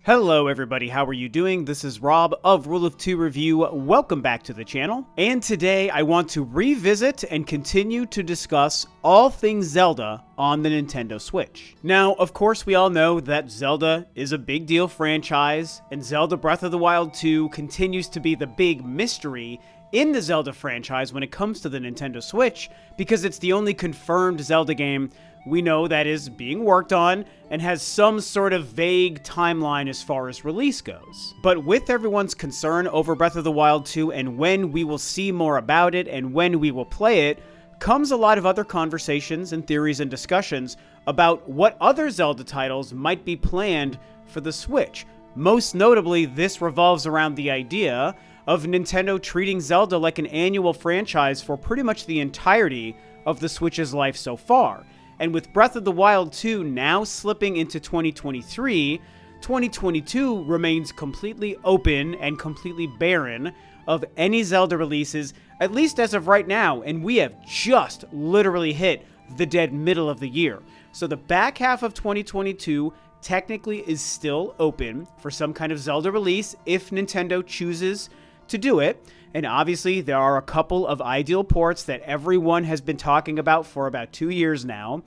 Hello everybody, how are you doing? This is Rob of Rule of Two Review. Welcome back to the channel. And today I want to revisit and continue to discuss all things Zelda on the Nintendo Switch. Now, of course, we all know that Zelda is a big deal franchise, and Zelda Breath of the Wild 2 continues to be the big mystery in the Zelda franchise when it comes to the Nintendo Switch, because it's the only confirmed Zelda game we know that is being worked on and has some sort of vague timeline as far as release goes. But with everyone's concern over Breath of the Wild 2 and when we will see more about it and when we will play it, comes a lot of other conversations and theories and discussions about what other Zelda titles might be planned for the Switch. Most notably, this revolves around the idea of Nintendo treating Zelda like an annual franchise for pretty much the entirety of the Switch's life so far. And with Breath of the Wild 2 now slipping into 2023, 2022 remains completely open and completely barren of any Zelda releases, at least as of right now, and we have just literally hit the dead middle of the year. So the back half of 2022 technically is still open for some kind of Zelda release if Nintendo chooses to do it. And obviously, there are a couple of ideal ports that everyone has been talking about for about 2 years now.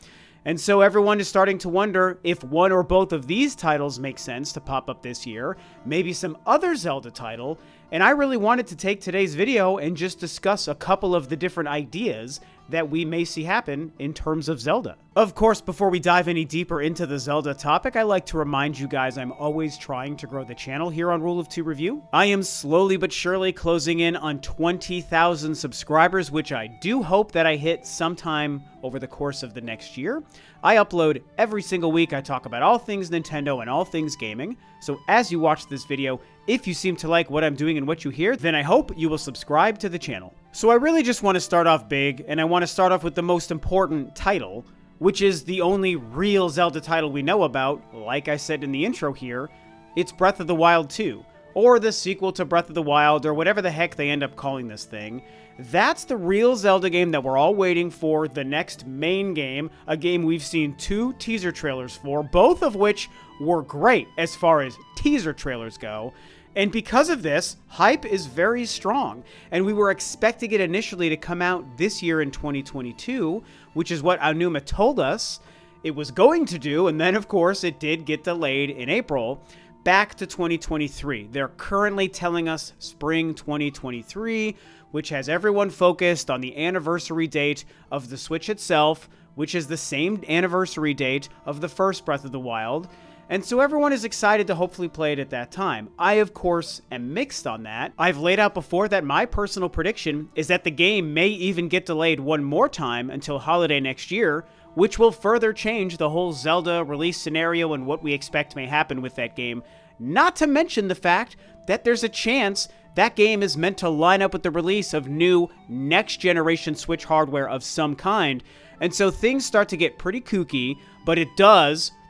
And so everyone is starting to wonder if one or both of these titles make sense to pop up this year, maybe some other Zelda title. And I really wanted to take today's video and just discuss a couple of the different ideas that we may see happen in terms of Zelda. Of course, before we dive any deeper into the Zelda topic, I like to remind you guys I'm always trying to grow the channel here on Rule of Two Review. I am slowly but surely closing in on 20,000 subscribers, which I do hope that I hit sometime over the course of the next year. I upload every single week. I talk about all things Nintendo and all things gaming. So as you watch this video, if you seem to like what I'm doing and what you hear, then I hope you will subscribe to the channel. So I really just want to start off big, and I want to start off with the most important title, which is the only real Zelda title we know about. Like I said in the intro here, it's Breath of the Wild 2, or the sequel to Breath of the Wild, or whatever the heck they end up calling this thing. That's the real Zelda game that we're all waiting for, the next main game, a game we've seen 2 teaser trailers for, both of which were great as far as teaser trailers go. And because of this, hype is very strong, and we were expecting it initially to come out this year in 2022, which is what Aonuma told us it was going to do, and then of course it did get delayed in April, back to 2023. They're currently telling us spring 2023, which has everyone focused on the anniversary date of the Switch itself, which is the same anniversary date of the first Breath of the Wild. And so everyone is excited to hopefully play it at that time. I, of course, am mixed on that. I've laid out before that my personal prediction is that the game may even get delayed one more time until holiday next year, which will further change the whole Zelda release scenario and what we expect may happen with that game. Not to mention the fact that there's a chance that game is meant to line up with the release of new next-generation Switch hardware of some kind. And so things start to get pretty kooky, but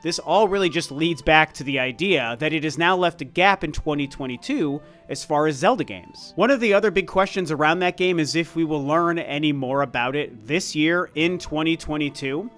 this all really just leads back to the idea that it has now left a gap in 2022 as far as Zelda games. One of the other big questions around that game is if we will learn any more about it this year in 2022.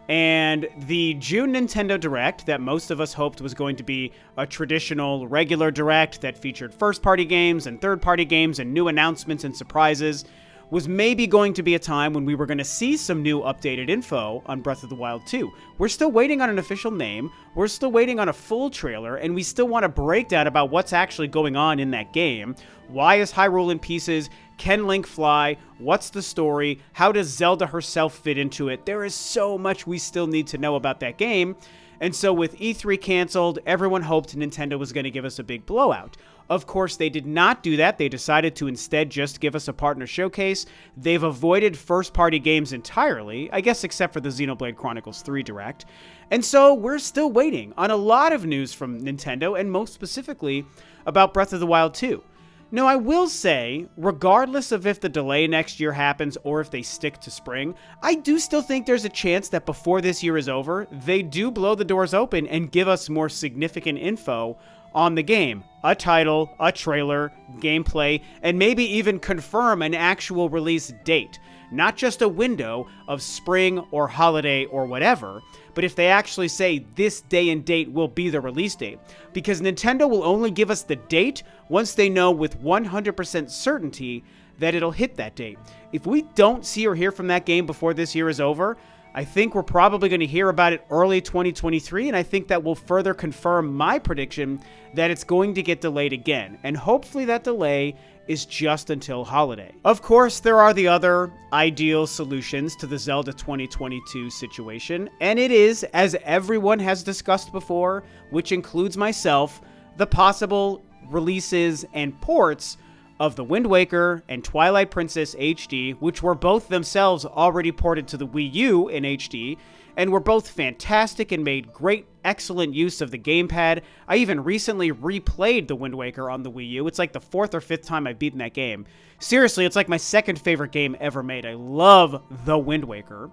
And the June Nintendo Direct that most of us hoped was going to be a traditional regular Direct that featured first-party games and third-party games and new announcements and surprises was maybe going to be a time when we were going to see some new updated info on Breath of the Wild 2. We're still waiting on an official name, we're still waiting on a full trailer, and we still want a breakdown about what's actually going on in that game. Why is Hyrule in pieces? Can Link fly? What's the story? How does Zelda herself fit into it? There is so much we still need to know about that game. And so with E3 canceled, everyone hoped Nintendo was going to give us a big blowout. Of course, they did not do that. They decided to instead just give us a partner showcase. They've avoided first-party games entirely, I guess except for the Xenoblade Chronicles 3 Direct. And so we're still waiting on a lot of news from Nintendo, and most specifically about Breath of the Wild 2. Now, I will say, regardless of if the delay next year happens or if they stick to spring, I do still think there's a chance that before this year is over, they do blow the doors open and give us more significant info on the game. A title, a trailer, gameplay, and maybe even confirm an actual release date. not just a window of spring or holiday or whatever, but if they actually say this day and date will be the release date. Because Nintendo will only give us the date once they know with 100% certainty that it'll hit that date. If we don't see or hear from that game before this year is over, I think we're probably going to hear about it early 2023, and I think that will further confirm my prediction that it's going to get delayed again. And hopefully that delay is just until holiday. Of course, there are the other ideal solutions to the Zelda 2022 situation, and it is, as everyone has discussed before, which includes myself, the possible releases and ports of the Wind Waker and Twilight Princess HD, which were both themselves already ported to the Wii U in HD, and were both fantastic and made great, excellent use of the gamepad. I even recently replayed the Wind Waker on the Wii U. It's like the 4th or 5th time I've beaten that game. Seriously, it's like my second favorite game ever made. I love the Wind Waker.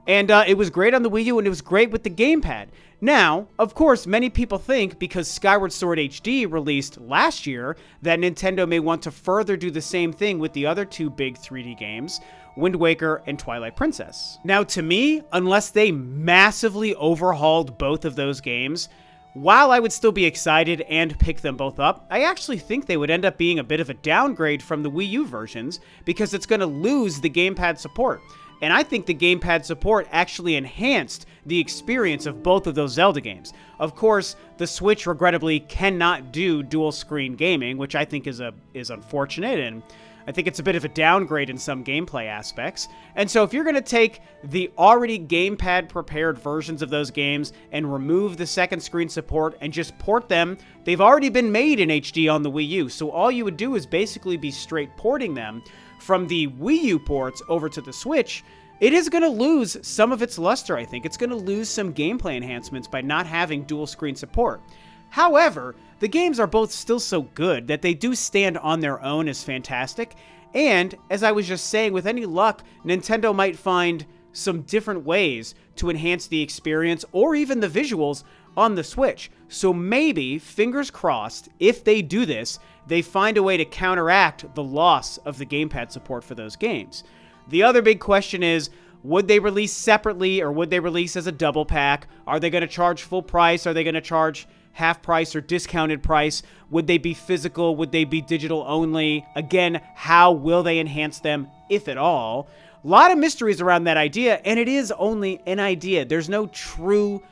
And it was great on the Wii U, and it was great with the gamepad. Now, of course, many people think because Skyward Sword HD released last year that Nintendo may want to further do the same thing with the other two big 3D games, Wind Waker and Twilight Princess. Now, to me, unless they massively overhauled both of those games, while I would still be excited and pick them both up, I actually think they would end up being a bit of a downgrade from the Wii U versions because it's going to lose the gamepad support. And I think the gamepad support actually enhanced the experience of both of those Zelda games. Of course, the Switch regrettably cannot do dual screen gaming, which I think is unfortunate, and I think it's a bit of a downgrade in some gameplay aspects. And so if you're going to take the already gamepad prepared versions of those games and remove the second screen support and just port them, they've already been made in HD on the Wii U. So all you would do is basically be straight porting them from the Wii U ports over to the Switch. It is going to lose some of its luster, I think. It's going to lose some gameplay enhancements by not having dual screen support. However, the games are both still so good that they do stand on their own as fantastic. And, as I was just saying, with any luck, Nintendo might find some different ways to enhance the experience or even the visuals on the Switch. So maybe, fingers crossed, if they do this, they find a way to counteract the loss of the gamepad support for those games. The other big question is, would they release separately or would they release as a double pack? Are they going to charge full price? Are they going to charge half price or discounted price? Would they be physical? Would they be digital only? Again, how will they enhance them, if at all? A lot of mysteries around that idea, and it is only an idea. There's no true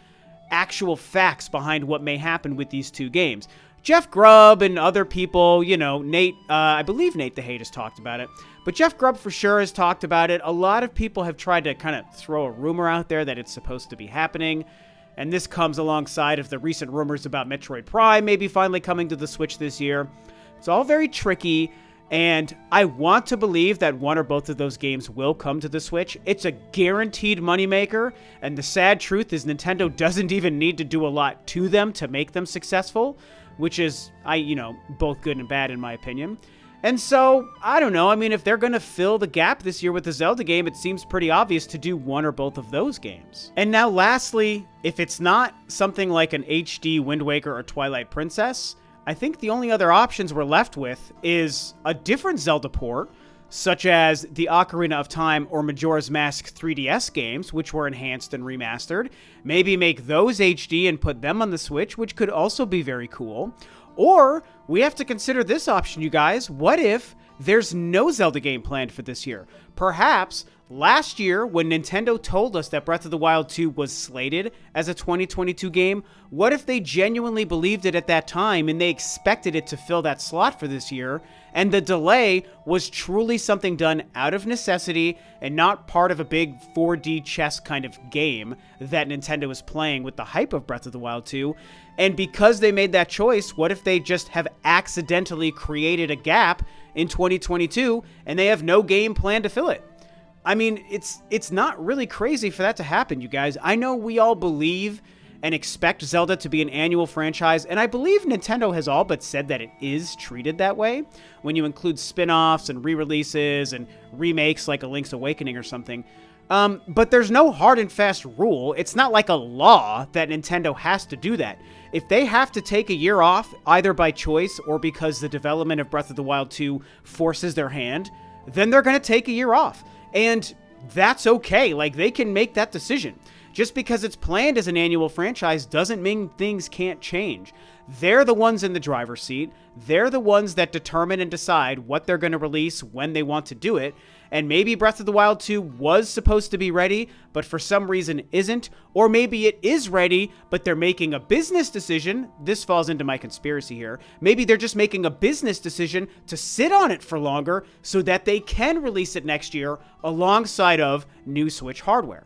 actual facts behind what may happen with these two games. Jeff Grubb and other people, you know, Nate, I believe Nate the Hate has talked about it, but Jeff Grubb for sure has talked about it. A lot of people have tried to kind of throw a rumor out there that it's supposed to be happening, and this comes alongside of the recent rumors about Metroid Prime maybe finally coming to the Switch this year. It's all very tricky, and I want to believe that one or both of those games will come to the Switch. It's a guaranteed moneymaker, and the sad truth is Nintendo doesn't even need to do a lot to them to make them successful, which is, both good and bad in my opinion. And so, I don't know, I mean, if they're going to fill the gap this year with the Zelda game, it seems pretty obvious to do one or both of those games. And now lastly, if it's not something like an HD Wind Waker or Twilight Princess, I think the only other options we're left with is a different Zelda port, such as the Ocarina of Time or Majora's Mask 3DS games, which were enhanced and remastered. Maybe make those HD and put them on the Switch, which could also be very cool. Or we have to consider this option, you guys. What if there's no Zelda game planned for this year? Perhaps last year, when Nintendo told us that Breath of the Wild 2 was slated as a 2022 game, what if they genuinely believed it at that time and they expected it to fill that slot for this year, and the delay was truly something done out of necessity and not part of a big 4D chess kind of game that Nintendo was playing with the hype of Breath of the Wild 2? And because they made that choice, what if they just have accidentally created a gap in 2022 and they have no game plan to fill it? I mean, it's not really crazy for that to happen, you guys. I know we all believe and expect Zelda to be an annual franchise, and I believe Nintendo has all but said that it is treated that way when you include spin-offs and re-releases and remakes like A Link's Awakening or something. But there's no hard and fast rule. It's not like a law that Nintendo has to do that. If they have to take a year off, either by choice or because the development of Breath of the Wild 2 forces their hand, then they're going to take a year off. And that's okay. Like, they can make that decision. Just because it's planned as an annual franchise doesn't mean things can't change. They're the ones in the driver's seat. They're the ones that determine and decide what they're going to release when they want to do it. And maybe Breath of the Wild 2 was supposed to be ready, but for some reason isn't. Or maybe it is ready, but they're making a business decision. This falls into my conspiracy here. Maybe they're just making a business decision to sit on it for longer so that they can release it next year alongside of new Switch hardware.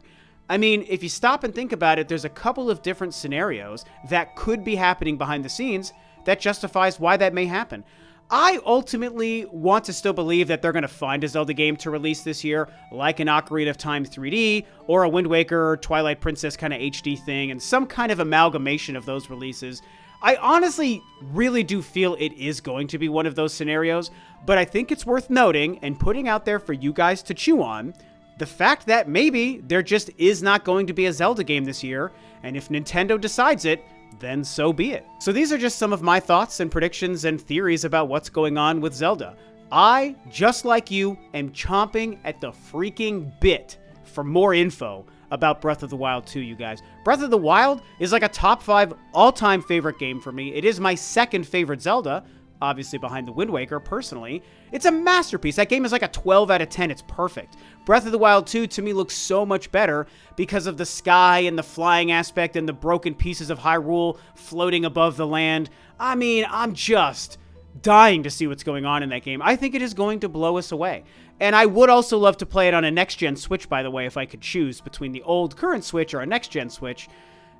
I mean, if you stop and think about it, there's a couple of different scenarios that could be happening behind the scenes that justifies why that may happen. I ultimately want to still believe that they're going to find a Zelda game to release this year, like an Ocarina of Time 3D, or a Wind Waker, Twilight Princess kind of HD thing, and some kind of amalgamation of those releases. I honestly really do feel it is going to be one of those scenarios, but I think it's worth noting and putting out there for you guys to chew on the fact that maybe there just is not going to be a Zelda game this year, and if Nintendo decides it, then so be it. So these are just some of my thoughts and predictions and theories about what's going on with Zelda. I, just like you, am chomping at the freaking bit for more info about Breath of the Wild 2, you guys. Breath of the Wild is like a top 5 all-time favorite game for me. It is my second favorite Zelda, obviously behind the Wind Waker, personally. It's a masterpiece. That game is like a 12 out of 10. It's perfect. Breath of the Wild 2, to me, looks so much better because of the sky and the flying aspect and the broken pieces of Hyrule floating above the land. I mean, I'm just dying to see what's going on in that game. I think it is going to blow us away. And I would also love to play it on a next-gen Switch, by the way, if I could choose between the old current Switch or a next-gen Switch.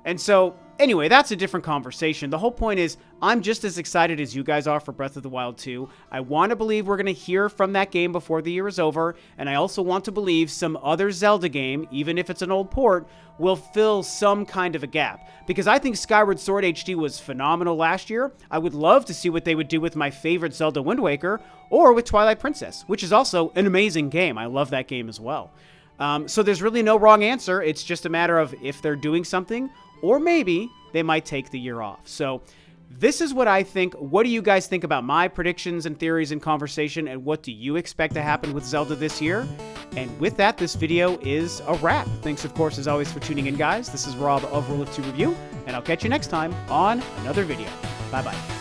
And so, anyway, that's a different conversation. The whole point is, I'm just as excited as you guys are for Breath of the Wild 2. I want to believe we're going to hear from that game before the year is over, and I also want to believe some other Zelda game, even if it's an old port, will fill some kind of a gap. Because I think Skyward Sword HD was phenomenal last year. I would love to see what they would do with my favorite Zelda Wind Waker, or with Twilight Princess, which is also an amazing game. I love that game as well. So there's really no wrong answer. It's just a matter of if they're doing something, or maybe they might take the year off. So this is what I think. What do you guys think about my predictions and theories and conversation, and what do you expect to happen with Zelda this year? And with that, this video is a wrap. Thanks, of course, as always, for tuning in, guys. This is Rob of Rule of 2 Review, and I'll catch you next time on another video. Bye-bye.